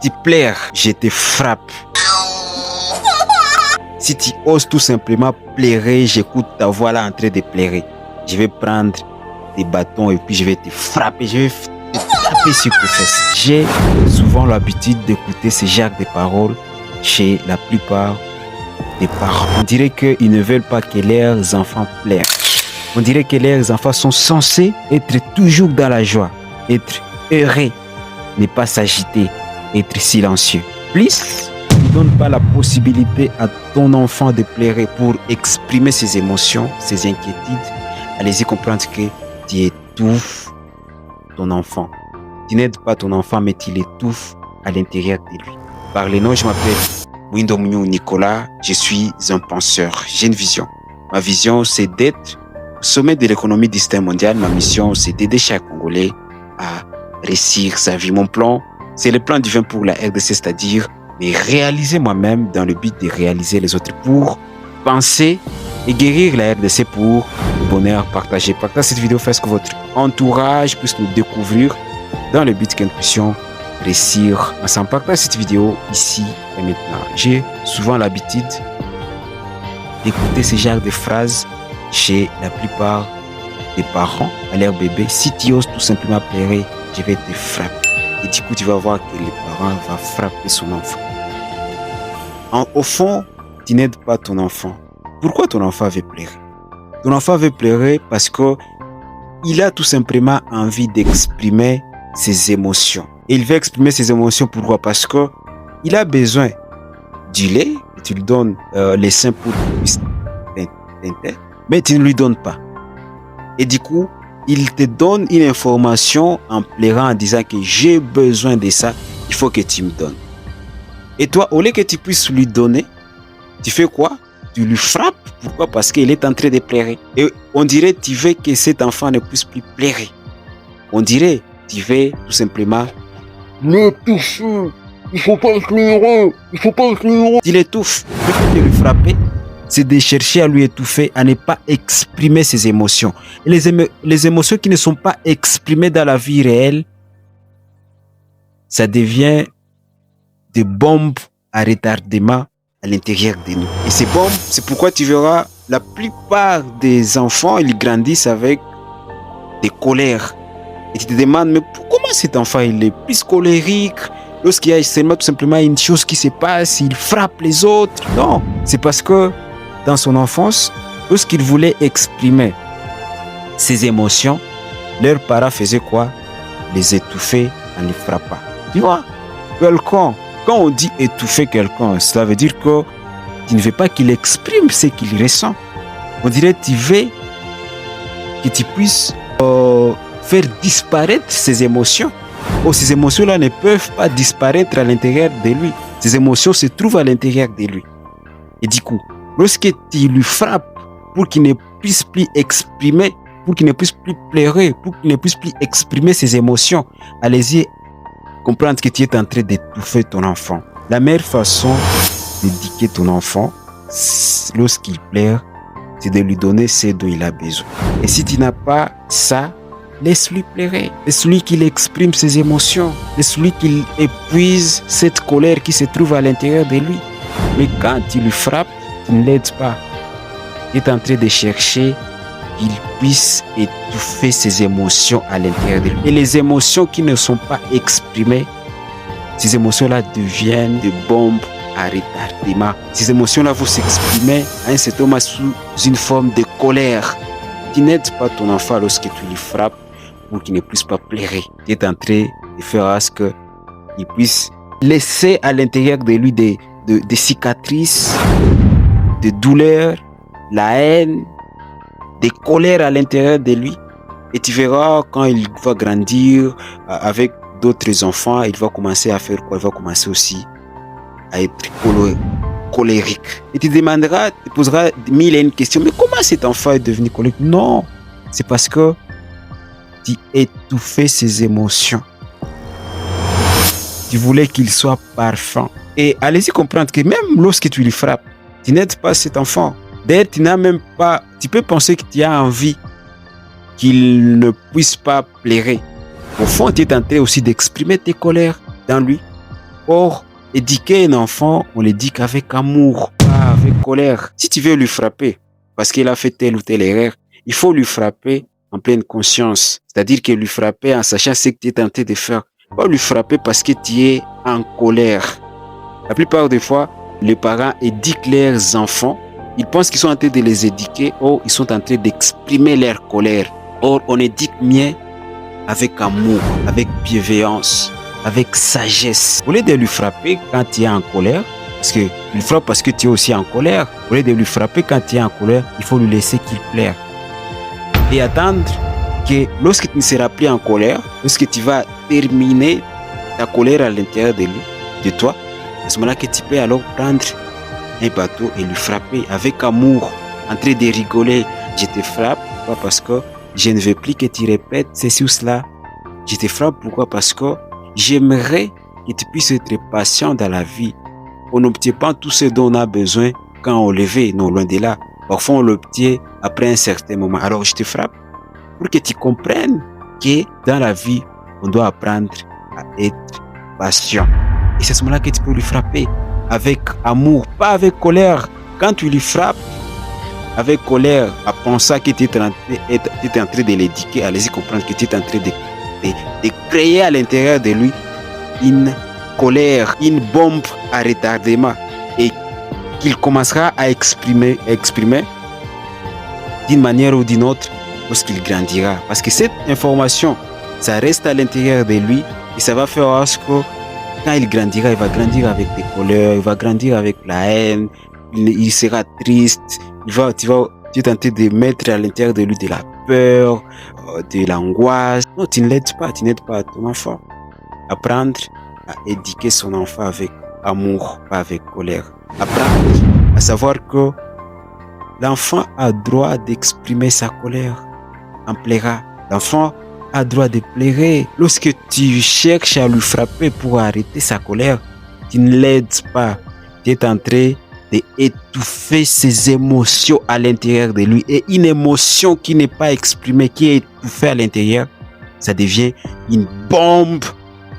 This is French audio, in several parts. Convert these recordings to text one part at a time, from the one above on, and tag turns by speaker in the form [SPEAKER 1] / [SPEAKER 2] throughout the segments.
[SPEAKER 1] tu pleures, je te frappe. Si tu oses tout simplement pleurer, j'écoute ta voix là en train de pleurer. Je vais prendre des bâtons et puis je vais te frapper, je vais te taper sur tes fesses. J'ai souvent l'habitude d'écouter ce genre de paroles chez la plupart des parents. On dirait qu'ils ne veulent pas que leurs enfants pleurent. On dirait que leurs enfants sont censés être toujours dans la joie, être heureux, ne pas s'agiter, être silencieux. Plus, ne donne pas la possibilité à ton enfant de pleurer pour exprimer ses émotions, ses inquiétudes. Allez-y comprendre que tu étouffes ton enfant. Tu n'aides pas ton enfant, mais tu l'étouffes à l'intérieur de lui. Par les noms, je m'appelle Mwindo Mouniou Nicolas. Je suis un penseur. J'ai une vision. Ma vision, c'est d'être au sommet de l'économie du système mondial. Ma mission, c'est d'aider chaque Congolais à réussir sa vie. Mon plan, c'est le plan divin pour la RDC, c'est-à-dire de réaliser moi-même dans le but de réaliser les autres pour penser et guérir la RDC pour le bonheur partagé. Partagez cette vidéo, faites ce que votre entourage puisse nous découvrir dans le but que nous puissions réussir ensemble. Partagez cette vidéo ici et maintenant. J'ai souvent l'habitude d'écouter ce genre de phrases chez la plupart des parents à leur bébé. Si tu oses tout simplement pleurer, je vais te frapper. Et du coup, tu vas voir que le parent va frapper son enfant. Au fond, tu n'aides pas ton enfant. Pourquoi ton enfant veut pleurer? Ton enfant veut pleurer parce que il a tout simplement envie d'exprimer ses émotions. Et il veut exprimer ses émotions, pourquoi? Parce que il a besoin du lait, et tu lui donnes les seins pour qu'il puisse teinter, mais tu ne lui donnes pas. Et du coup, il te donne une information en pleurant, en disant que j'ai besoin de ça, il faut que tu me donnes. Et toi, au lieu que tu puisses lui donner, tu fais quoi? Tu lui frappes. Pourquoi? Parce qu'il est en train de pleurer. Et on dirait que tu veux que cet enfant ne puisse plus pleurer. On dirait que tu veux tout simplement l'étouffer. Il faut pas pleurer. Il faut pas pleurer. Tu l'étouffes. Le fait de lui frapper, c'est de chercher à lui étouffer, à ne pas exprimer ses émotions. Et les émotions qui ne sont pas exprimées dans la vie réelle, ça devient des bombes à retardement à l'intérieur de nous. Et ces bombes, c'est pourquoi tu verras la plupart des enfants, ils grandissent avec des colères. Et tu te demandes, mais comment cet enfant il est plus colérique? Lorsqu'il y a seulement tout simplement une chose qui se passe, il frappe les autres. Non, c'est parce que dans son enfance, lorsqu'il voulait exprimer ses émotions, leurs parents faisaient quoi? Les étouffer en les frappant. Tu vois, quelqu'un, quand on dit étouffer quelqu'un, cela veut dire que tu ne veux pas qu'il exprime ce qu'il ressent. On dirait que tu veux que tu puisses faire disparaître ses émotions. Oh, ces émotions-là ne peuvent pas disparaître à l'intérieur de lui. Ces émotions se trouvent à l'intérieur de lui. Et du coup, lorsque tu lui frappes pour qu'il ne puisse plus exprimer, pour qu'il ne puisse plus pleurer, pour qu'il ne puisse plus exprimer ses émotions, allez-y comprendre que tu es en train d'étouffer ton enfant. La meilleure façon d'éduquer ton enfant, lorsqu'il pleure, c'est de lui donner ce dont il a besoin. Et si tu n'as pas ça, laisse-lui pleurer. Laisse-lui qu'il exprime ses émotions. Laisse-lui qu'il épuise cette colère qui se trouve à l'intérieur de lui. Mais quand tu lui frappes, tu ne l'aides pas. Tu es en train de chercher qu'il puisse étouffer ses émotions à l'intérieur de lui. Et les émotions qui ne sont pas exprimées, ces émotions-là deviennent des bombes à retardement. Ces émotions-là vont s'exprimer à un certain moment sous une forme de colère. Tu n'aides pas ton enfant lorsque tu lui frappes pour qu'il ne puisse pas pleurer. Tu es en train de faire à ce qu'il puisse laisser à l'intérieur de lui des cicatrices, des douleurs, la haine, des colères à l'intérieur de lui. Et tu verras quand il va grandir avec d'autres enfants, il va commencer à faire quoi? Il va commencer aussi à être colérique. Et tu demanderas, tu poseras mille et une questions. Mais comment cet enfant est devenu colérique? Non, c'est parce que tu étouffais ses émotions. Tu voulais qu'il soit parfait. Et allez-y comprendre que même lorsque tu lui frappes, tu n'aides pas cet enfant. D'ailleurs, tu n'as même pas... Tu peux penser que tu as envie qu'il ne puisse pas pleurer. Au fond, tu es en train aussi d'exprimer tes colères dans lui. Or, éduquer un enfant, on l'éduque avec amour, pas avec colère. Si tu veux lui frapper parce qu'il a fait telle ou telle erreur, il faut lui frapper en pleine conscience. C'est-à-dire que lui frapper en sachant ce que tu es tenté de faire. Pas lui frapper parce que tu es en colère. La plupart des fois, les parents éduquent leurs enfants. Ils pensent qu'ils sont en train de les éduquer, or ils sont en train d'exprimer leur colère. Or, on éduque mieux avec amour, avec bienveillance, avec sagesse. Au lieu de lui frapper quand tu es en colère, parce que il frappe parce que tu es aussi en colère. Au lieu de lui frapper quand tu es en colère, il faut lui laisser qu'il pleure. Et attendre que lorsque tu ne seras plus en colère, lorsque tu vas terminer ta colère à l'intérieur de lui, de toi, à ce moment-là que tu peux alors prendre un bateau et lui frapper avec amour, en train de rigoler. Je te frappe, pourquoi? Parce que je ne veux plus que tu répètes ceci ou cela. Je te frappe, pourquoi? Parce que j'aimerais que tu puisses être patient dans la vie. On n'obtient pas tout ce dont on a besoin quand on lève, non, loin de là. Parfois, on l'obtient après un certain moment. Alors, je te frappe pour que tu comprennes que dans la vie, on doit apprendre à être patient. Et c'est à ce moment-là que tu peux lui frapper avec amour, pas avec colère. Quand tu lui frappes avec colère, à penser que tu es en train de l'éduquer, allez-y comprendre que tu es en train de créer à l'intérieur de lui une colère, une bombe à retardement, et qu'il commencera à exprimer d'une manière ou d'une autre lorsqu'il grandira. Parce que cette information, ça reste à l'intérieur de lui et ça va faire en sorte que quand il grandira, il va grandir avec des colères, il va grandir avec la haine, il sera triste, tu es tenté de mettre à l'intérieur de lui de la peur, de l'angoisse. Non, tu ne l'aides pas ton enfant. Apprendre à éduquer son enfant avec amour, pas avec colère. Apprendre à savoir que l'enfant a droit d'exprimer sa colère en pleurant. L'enfant a droit de pleurer. Lorsque tu cherches à lui frapper pour arrêter sa colère, tu ne l'aides pas. Tu es en train d'étouffer ses émotions à l'intérieur de lui. Et une émotion qui n'est pas exprimée, qui est étouffée à l'intérieur, ça devient une bombe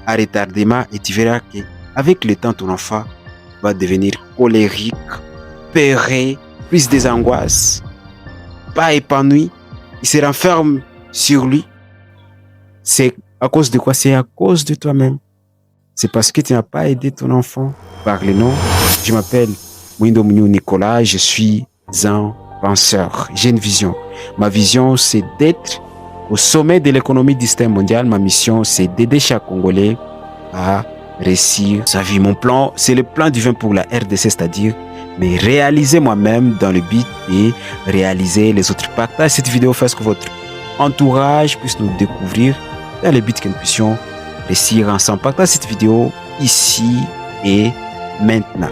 [SPEAKER 1] à retardement. Et tu verras qu'avec le temps, ton enfant va devenir colérique, peureux, plus des angoisses, pas épanoui. Il se renferme sur lui. C'est à cause de quoi? C'est à cause de toi-même. C'est parce que tu n'as pas aidé ton enfant. Par le nom, je m'appelle Mwindo Mugnou Nicolas, je suis un penseur. J'ai une vision. Ma vision, c'est d'être au sommet de l'économie du système mondial. Ma mission, c'est d'aider chaque Congolais à réussir sa vie. Mon plan, c'est le plan divin pour la RDC, c'est-à-dire mais réaliser moi-même dans le but et réaliser les autres. Partagez cette vidéo, faites que votre entourage puisse nous découvrir dans le but que nous puissions réussir ensemble. Partagez cette vidéo ici et maintenant.